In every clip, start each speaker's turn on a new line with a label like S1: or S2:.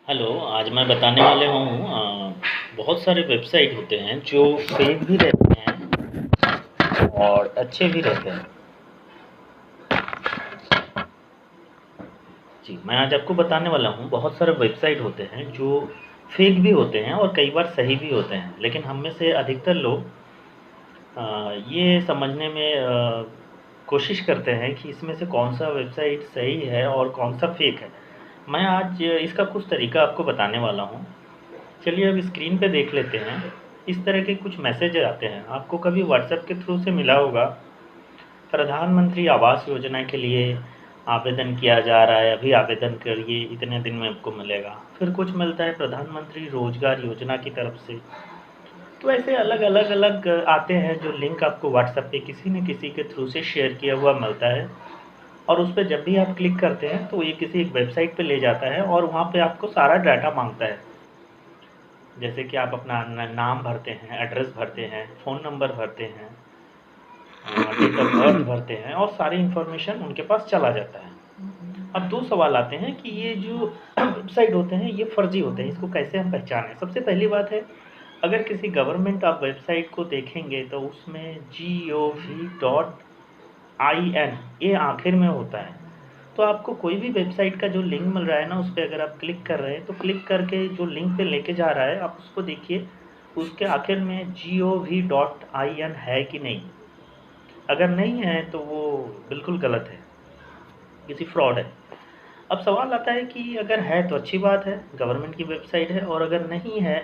S1: Hello, आज मैं बताने वाले हूँ बहुत सारे वेबसाइट होते हैं जो फेक भी रहते हैं और अच्छे भी रहते हैं। जी, मैं आज आपको बताने वाला हूँ बहुत सारे वेबसाइट होते हैं जो फेक भी होते हैं और कई बार सही भी होते हैं। लेकिन हम में से अधिकतर लोग ये समझने में कोशिश करते हैं कि इसमें से कौन-सा वेबसाइट सही है और कौन-सा फेक है। मैं आज इसका कुछ तरीका आपको बताने वाला हूँ। चलिए अब स्क्रीन पे देख लेते हैं। इस तरह के कुछ मैसेज आते हैं, आपको कभी व्हाट्सएप के थ्रू से मिला होगा, प्रधानमंत्री आवास योजना के लिए आवेदन किया जा रहा है, अभी आवेदन करिए, इतने दिन में आपको मिलेगा। फिर कुछ मिलता है प्रधानमंत्री रोजगार योजना की तरफ से। तो ऐसे अलग आते हैं जो लिंक आपको व्हाट्सएप पे किसी न किसी के थ्रू से शेयर किया हुआ मिलता है, और उस पे जब भी आप क्लिक करते हैं तो ये किसी एक वेबसाइट पे ले जाता है और वहाँ पे आपको सारा डाटा माँगता है। जैसे कि आप अपना नाम भरते हैं, एड्रेस भरते हैं, फ़ोन नंबर भरते हैं, डेट ऑफ बर्थ भरते हैं और सारी इन्फॉर्मेशन उनके पास चला जाता है। अब दो सवाल आते हैं कि ये जो वेबसाइट होते हैं ये फर्जी होते हैं, इसको कैसे हम पहचानें? सबसे पहली बात है, अगर किसी गवर्नमेंट आप वेबसाइट को देखेंगे तो उसमें gov.in ये आखिर में होता है। तो आपको कोई भी वेबसाइट का जो लिंक मिल रहा है ना, उस पे अगर आप क्लिक कर रहे हैं तो क्लिक करके जो लिंक पे लेके जा रहा है आप उसको देखिए, उसके आखिर में gov.in है कि नहीं। अगर नहीं है तो वो बिल्कुल गलत है, किसी फ्रॉड है। अब सवाल आता है कि अगर है तो अच्छी बात है, गवर्नमेंट की वेबसाइट है, और अगर नहीं है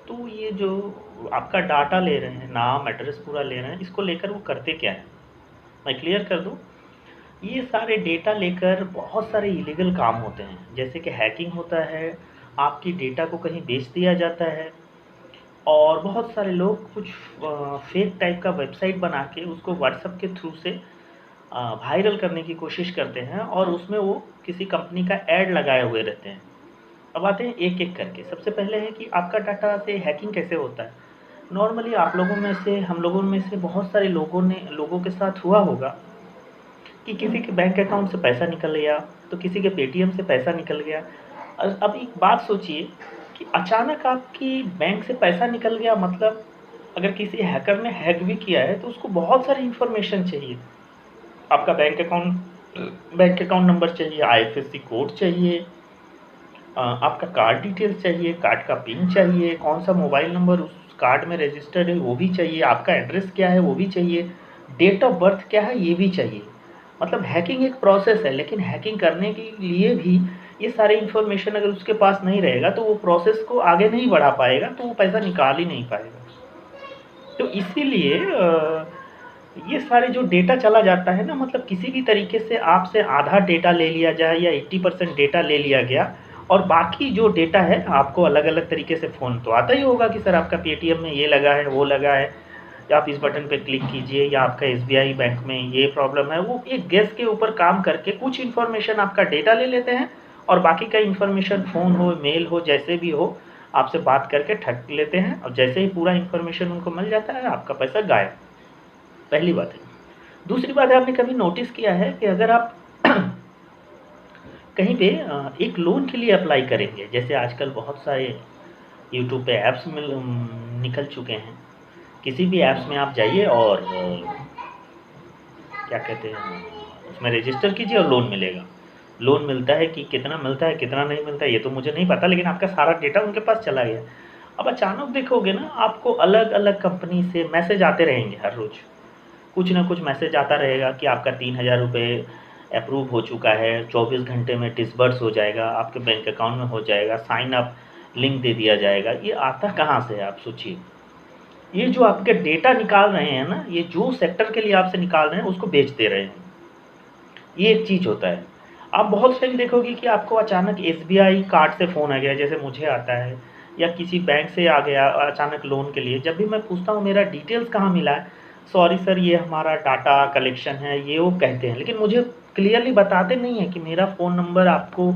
S1: तो ये जो आपका डाटा ले रहे हैं, नाम एड्रेस पूरा ले रहे हैं, इसको लेकर वो करते क्या है, मैं क्लियर कर दूं। ये सारे डेटा लेकर बहुत सारे इलीगल काम होते हैं, जैसे कि हैकिंग होता है, आपकी डेटा को कहीं बेच दिया जाता है, और बहुत सारे लोग कुछ फेक टाइप का वेबसाइट बना के उसको व्हाट्सएप के थ्रू से वायरल करने की कोशिश करते हैं और उसमें वो किसी कंपनी का ऐड लगाए हुए रहते हैं। अब आते हैं एक एक करके। सबसे पहले है कि आपका डाटा से हैकिंग कैसे होता है। नॉर्मली आप लोगों में से, हम लोगों में से बहुत सारे लोगों के साथ हुआ होगा कि किसी के बैंक अकाउंट से पैसा निकल गया, तो किसी के पेटीएम से पैसा निकल गया। अब एक बात सोचिए कि अचानक आपकी बैंक से पैसा निकल गया, मतलब अगर किसी हैकर ने हैक भी किया है तो उसको बहुत सारी इन्फॉर्मेशन चाहिए। आपका बैंक अकाउंट नंबर चाहिए, आईएफएससी कोड चाहिए, आपका कार्ड डिटेल्स चाहिए, कार्ड का पिन चाहिए, कौन सा मोबाइल नंबर उस कार्ड में रजिस्टर्ड है वो भी चाहिए, आपका एड्रेस क्या है वो भी चाहिए, डेट ऑफ बर्थ क्या है ये भी चाहिए। मतलब हैकिंग एक प्रोसेस है, लेकिन हैकिंग करने के लिए भी ये सारी इन्फॉर्मेशन अगर उसके पास नहीं रहेगा तो वो प्रोसेस को आगे नहीं बढ़ा पाएगा, तो वो पैसा निकाल ही नहीं पाएगा। तो इसीलिए ये सारे जो डेटा चला जाता है ना, मतलब किसी भी तरीके से आपसे आधा डेटा ले लिया जाए या 80% डेटा ले लिया गया, और बाकी जो डेटा है आपको अलग अलग तरीके से फ़ोन तो आता ही होगा कि सर आपका पेटीएम में ये लगा है वो लगा है, या आप इस बटन पे क्लिक कीजिए, या आपका एसबीआई बैंक में ये प्रॉब्लम है। वो एक गैस के ऊपर काम करके कुछ इन्फॉर्मेशन आपका डेटा ले लेते हैं, और बाकी का इन्फॉर्मेशन फ़ोन हो, मेल हो, जैसे भी हो, आपसे बात करके ठग लेते हैं, और जैसे ही पूरा इन्फॉर्मेशन उनको मिल जाता है आपका पैसा गायब। पहली बात है। दूसरी बात है, आपने कभी नोटिस किया है कि अगर आप कहीं पे एक लोन के लिए अप्लाई करेंगे, जैसे आजकल बहुत सारे यूट्यूब पे ऐप्स निकल चुके हैं। किसी भी ऐप्स में आप जाइए और क्या कहते हैं, उसमें रजिस्टर कीजिए और लोन मिलेगा। लोन मिलता है कि कितना मिलता है, कितना नहीं मिलता है ये तो मुझे नहीं पता, लेकिन आपका सारा डेटा उनके पास चला गया। अब अचानक देखोगे ना, आपको अलग अलग कंपनी से मैसेज आते रहेंगे हर रोज़। कुछ ना कुछ मैसेज आता रहेगा कि आपका 3000 रुपये अप्रूव हो चुका है, 24 घंटे में डिसबर्स हो जाएगा, आपके बैंक अकाउंट में हो जाएगा, साइन अप लिंक दे दिया जाएगा। ये आता कहाँ से है आप सोचिए। ये जो आपके डेटा निकाल रहे हैं ना, ये जो सेक्टर के लिए आपसे निकाल रहे हैं उसको बेच दे रहे हैं। ये एक चीज़ होता है। आप बहुत टाइम देखोगे कि आपको अचानक एसबीआई कार्ड से फ़ोन आ गया, जैसे मुझे आता है, या किसी बैंक से आ गया अचानक लोन के लिए। जब भी मैं पूछता हूँ मेरा डिटेल्स कहाँ मिला है, सॉरी सर ये हमारा डाटा कलेक्शन है, ये वो कहते हैं, लेकिन मुझे क्लियरली बताते नहीं है कि मेरा फ़ोन नंबर आपको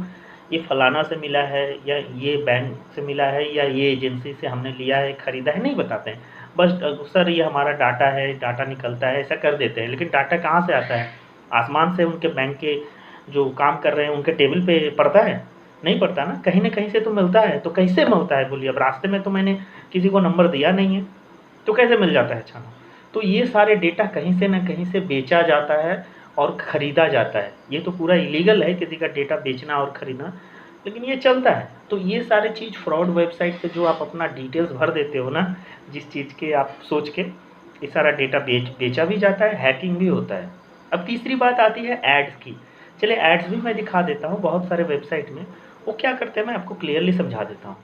S1: ये फलाना से मिला है, या ये बैंक से मिला है, या ये एजेंसी से हमने लिया है, ख़रीदा है, नहीं बताते हैं। बस सर ये हमारा डाटा है, डाटा निकलता है, ऐसा कर देते हैं। लेकिन डाटा कहाँ से आता है? आसमान से उनके बैंक के जो काम कर रहे हैं उनके टेबल पे पड़ता है? नहीं पड़ता ना, कहीं न कहीं से तो मिलता है। तो कैसे मिलता है बोलिए? अब रास्ते में तो मैंने किसी को नंबर दिया नहीं है, तो कैसे मिल जाता है अचानक? तो ये सारे डेटा कहीं से न कहीं से बेचा जाता है और खरीदा जाता है। ये तो पूरा इलीगल है किसी का डेटा बेचना और खरीदना, लेकिन ये चलता है। तो ये सारे चीज़ फ्रॉड वेबसाइट पे जो आप अपना डिटेल्स भर देते हो ना, जिस चीज़ के आप सोच के, ये सारा डेटा बेचा भी जाता है, हैकिंग भी होता है। अब तीसरी बात आती है एड्स की। चलिए एड्स भी मैं दिखा देता हूँ बहुत सारे वेबसाइट में। वो क्या करते हैं मैं आपको क्लियरली समझा देता हूँ।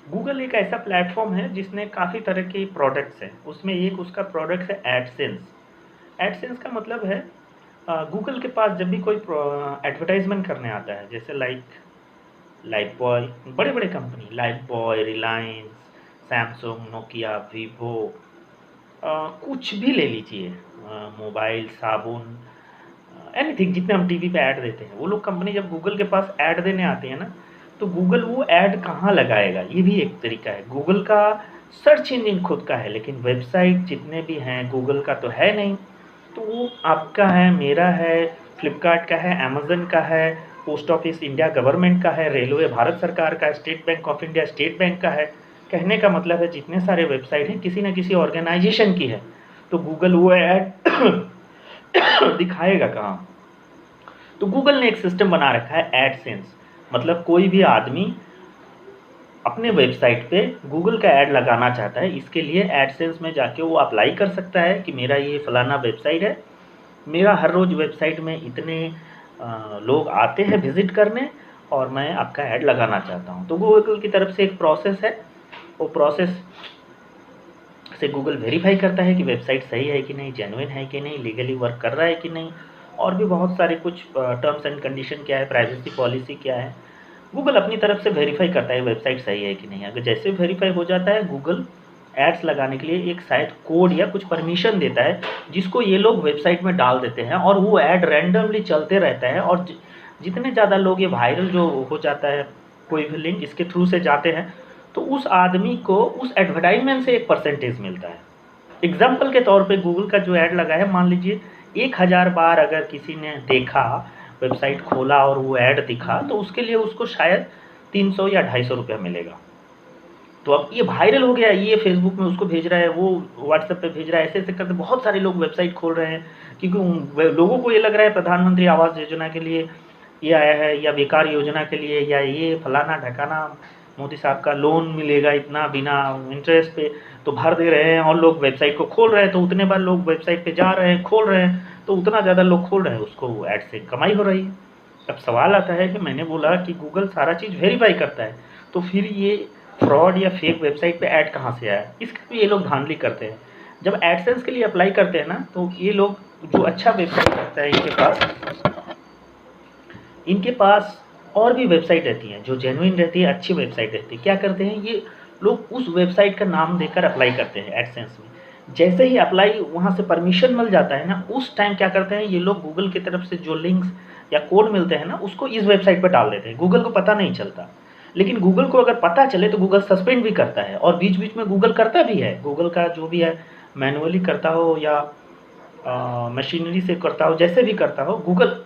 S1: गूगल एक ऐसा प्लेटफॉर्म है जिसने काफ़ी तरह के प्रोडक्ट्स हैं, उसमें एक उसका प्रोडक्ट है एडसेंस। एडसेंस का मतलब है गूगल के पास जब भी कोई एडवर्टाइजमेंट करने आता है, जैसे लाइफ बॉय, बड़े बड़े company life boy, Reliance, Samsung, Nokia, Vivo, कुछ भी ले लीजिए, मोबाइल, साबुन, एनीथिंग, जितने हम टीवी पे ऐड देते हैं, वो लोग कंपनी जब गूगल के पास ऐड देने आते हैं ना, तो गूगल वो ऐड कहाँ लगाएगा, ये भी एक तरीका है। गूगल का सर्च इंजन खुद का है, लेकिन वेबसाइट जितने भी हैं गूगल का तो है नहीं। तो वो आपका है, मेरा है, फ्लिपकार्ट का है, अमेज़न का है, पोस्ट ऑफिस इंडिया गवर्नमेंट का है, रेलवे भारत सरकार का है, state bank of India state bank का है। कहने का मतलब है जितने सारे वेबसाइट हैं किसी न किसी ऑर्गेनाइजेशन की है। तो गूगल वो ऐड दिखाएगा कहाँ? तो गूगल ने एक सिस्टम बना रखा है एडसेंस। मतलब कोई भी आदमी अपने वेबसाइट पे गूगल का ऐड लगाना चाहता है, इसके लिए एडसेंस में जाके वो अप्लाई कर सकता है कि मेरा ये फलाना वेबसाइट है, मेरा हर रोज़ वेबसाइट में इतने लोग आते हैं विज़िट करने और मैं आपका ऐड लगाना चाहता हूँ। तो गूगल की तरफ से एक प्रोसेस है, वो प्रोसेस से गूगल वेरीफाई करता है कि वेबसाइट सही है कि नहीं, जेन्युइन है कि नहीं, लीगली वर्क कर रहा है कि नहीं, और भी बहुत सारे कुछ टर्म्स एंड कंडीशन क्या है, प्राइवेसी पॉलिसी क्या है, गूगल अपनी तरफ से वेरीफाई करता है वेबसाइट सही है कि नहीं। अगर जैसे वेरीफाई हो जाता है, गूगल एड्स लगाने के लिए एक शायद कोड या कुछ परमिशन देता है, जिसको ये लोग वेबसाइट में डाल देते हैं और वो ऐड रैंडमली चलते रहता है। और जितने ज़्यादा लोग ये वायरल जो हो जाता है, कोई भी लिंक इसके थ्रू से जाते हैं, तो उस आदमी को उस एडवर्टाइजमेंट से एक परसेंटेज मिलता है। एग्जाम्पल के तौर पे गूगल का जो ऐड लगा है, मान लीजिए 1000 बार अगर किसी ने देखा, वेबसाइट खोला और वो ऐड दिखा, तो उसके लिए उसको शायद 300 या 250 रुपया मिलेगा। तो अब ये वायरल हो गया, ये फेसबुक में उसको भेज रहा है, वो व्हाट्सएप पे भेज रहा है, ऐसे ऐसे करते बहुत सारे लोग वेबसाइट खोल रहे हैं, क्योंकि लोगों को ये लग रहा है प्रधानमंत्री आवास योजना के लिए ये आया है, या बेकार योजना के लिए, या ये फलाना ढकाना मोदी साहब का लोन मिलेगा इतना बिना इंटरेस्ट पे, तो भर दे रहे हैं और लोग वेबसाइट को खोल रहे हैं। तो उतने बार लोग वेबसाइट पे जा रहे हैं, खोल रहे हैं, तो उतना ज़्यादा लोग खोल रहे हैं, उसको ऐड से कमाई हो रही है। अब सवाल आता है कि मैंने बोला कि गूगल सारा चीज़ वेरीफाई करता है, तो फिर ये फ्रॉड या फेक वेबसाइट पे ऐड कहाँ से आया? इसका भी ये लोग धांधली करते हैं। जब एडसेंस के लिए अप्लाई करते हैं ना, तो ये लोग जो अच्छा वेबसाइट रहता है इनके पास और भी वेबसाइट रहती हैं जो जेन्युइन रहती है, अच्छी वेबसाइट रहती है। क्या करते हैं ये लोग, उस वेबसाइट का नाम देकर अप्लाई करते हैं एडसेंस में। जैसे ही अप्लाई वहाँ से परमिशन मिल जाता है ना, उस टाइम क्या करते हैं ये लोग, गूगल की तरफ से जो लिंक्स या कोड मिलते हैं ना, उसको इस वेबसाइट पर डाल देते हैं। गूगल को पता नहीं चलता, लेकिन गूगल को अगर पता चले तो गूगल सस्पेंड भी करता है, और बीच बीच में गूगल करता भी है। गूगल का जो भी है, मैनुअली करता हो या मशीनरी से करता हो, जैसे भी करता हो, गूगल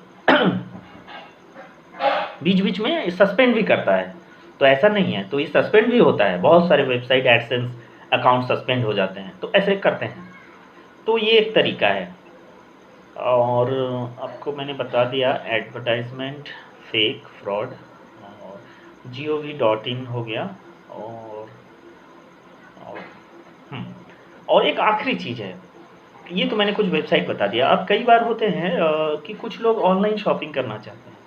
S1: बीच बीच में सस्पेंड भी करता है। तो ऐसा नहीं है, तो ये सस्पेंड भी होता है, बहुत सारे वेबसाइट एडसेंस अकाउंट सस्पेंड हो जाते हैं, तो ऐसे करते हैं। तो ये एक तरीका है। और आपको मैंने बता दिया एडवर्टाइजमेंट, फेक, फ्रॉड, और gov.in हो गया। और और, और एक आखिरी चीज़ है, ये तो मैंने कुछ वेबसाइट बता दिया। अब कई बार होते हैं कि कुछ लोग ऑनलाइन शॉपिंग करना चाहते हैं,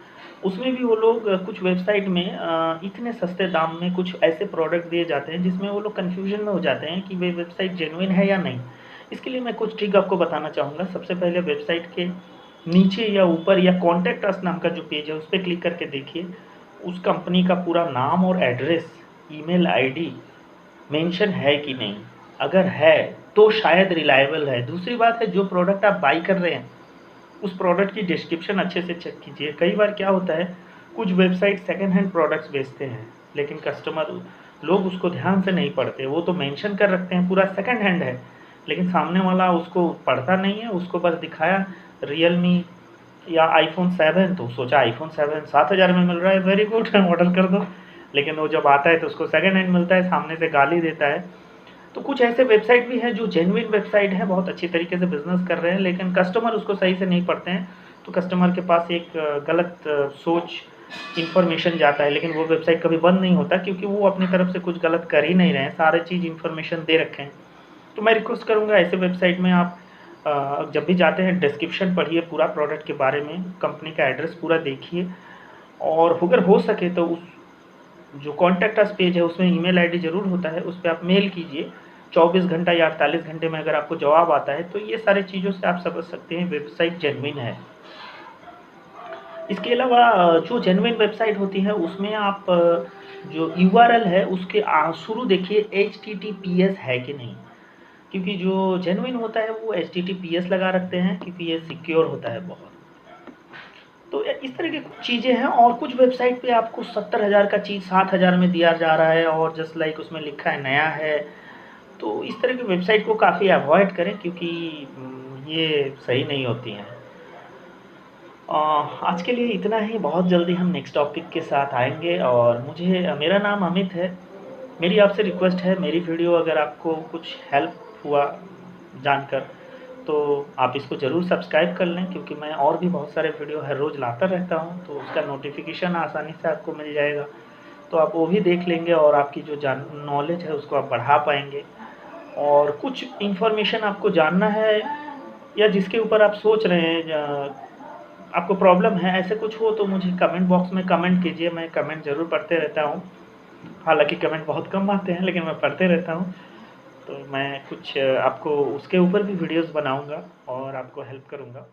S1: उसमें भी वो लोग कुछ वेबसाइट में इतने सस्ते दाम में कुछ ऐसे प्रोडक्ट दिए जाते हैं जिसमें वो लोग कन्फ्यूजन में हो जाते हैं कि वे वेबसाइट जेन्युइन है या नहीं। इसके लिए मैं कुछ ट्रिक आपको बताना चाहूँगा। सबसे पहले वेबसाइट के नीचे या ऊपर या कॉन्टैक्ट अस नाम का जो पेज है, उस पर क्लिक करके देखिए उस कंपनी का पूरा नाम और एड्रेस, ईमेल आईडी मेंशन है कि नहीं। अगर है तो शायद रिलायबल है। दूसरी बात है, जो प्रोडक्ट आप बाई कर रहे हैं उस प्रोडक्ट की डिस्क्रिप्शन अच्छे से चेक कीजिए। कई बार क्या होता है, कुछ वेबसाइट सेकेंड हैंड प्रोडक्ट्स बेचते हैं, लेकिन कस्टमर लोग उसको ध्यान से नहीं पढ़ते। वो तो मेंशन कर रखते हैं पूरा सेकेंड हैंड है, लेकिन सामने वाला उसको पढ़ता नहीं है, उसको बस दिखाया रियलमी या iPhone 7, तो सोचा iPhone 7 7000 में मिल रहा है, वेरी गुड, ऑर्डर कर दो। लेकिन वो जब आता है तो उसको सेकंड हैंड मिलता है, सामने से गाली देता है। तो कुछ ऐसे वेबसाइट भी हैं जो जेन्युइन वेबसाइट है, बहुत अच्छी तरीके से बिजनेस कर रहे हैं, लेकिन कस्टमर उसको सही से नहीं पढ़ते हैं, तो कस्टमर के पास एक गलत सोच इन्फॉर्मेशन जाता है। लेकिन वो वेबसाइट कभी बंद नहीं होता, क्योंकि वो अपनी तरफ से कुछ गलत कर ही नहीं रहे हैं, सारे चीज़ इन्फॉर्मेशन दे रखे हैं। तो मैं रिक्वेस्ट करूँगा ऐसे वेबसाइट में आप जब भी जाते हैं डिस्क्रिप्शन पढ़िए पूरा प्रोडक्ट के बारे में, कंपनी का एड्रेस पूरा देखिए, और अगर हो सके तो उस जो कॉन्टैक्ट अस पेज है उसमें ईमेल आईडी ज़रूर होता है, उस पर आप मेल कीजिए। 24 घंटा या 48 घंटे में अगर आपको जवाब आता है तो ये सारी चीज़ों से आप समझ सकते हैं वेबसाइट जेन्युइन है। इसके अलावा जो जेन्युइन वेबसाइट होती है उसमें आप जो यूआरएल है उसके शुरू देखिए HTTPS है कि नहीं, क्योंकि जो जेन्युइन होता है वो HTTPS लगा रखते हैं, क्योंकि ये सिक्योर होता है बहुत। तो इस तरह की कुछ चीज़ें हैं, और कुछ वेबसाइट पे आपको 70,000 का चीज़ 7,000 में दिया जा रहा है, और जस्ट लाइक उसमें लिखा है नया है। तो इस तरह की वेबसाइट को काफ़ी अवॉइड करें, क्योंकि ये सही नहीं होती हैं। आज के लिए इतना ही, बहुत जल्दी हम नेक्स्ट टॉपिक के साथ आएंगे। और मेरा नाम अमित है। मेरी आपसे रिक्वेस्ट है, मेरी वीडियो अगर आपको कुछ हेल्प हुआ जानकर तो आप इसको ज़रूर सब्सक्राइब कर लें, क्योंकि मैं और भी बहुत सारे वीडियो हर रोज़ लाता रहता हूँ, तो उसका नोटिफिकेशन आसानी से आपको मिल जाएगा। तो आप वो भी देख लेंगे और आपकी जो नॉलेज है उसको आप बढ़ा पाएंगे। और कुछ इन्फॉर्मेशन आपको जानना है या जिसके ऊपर आप सोच रहे हैं, आपको प्रॉब्लम है, ऐसे कुछ हो तो मुझे कमेंट बॉक्स में कमेंट कीजिए। मैं कमेंट ज़रूर पढ़ते रहता हूँ, हालांकि कमेंट बहुत कम आते हैं, लेकिन मैं पढ़ते रहता हूँ। तो मैं कुछ आपको उसके ऊपर भी वीडियोस बनाऊंगा और आपको हेल्प करूंगा।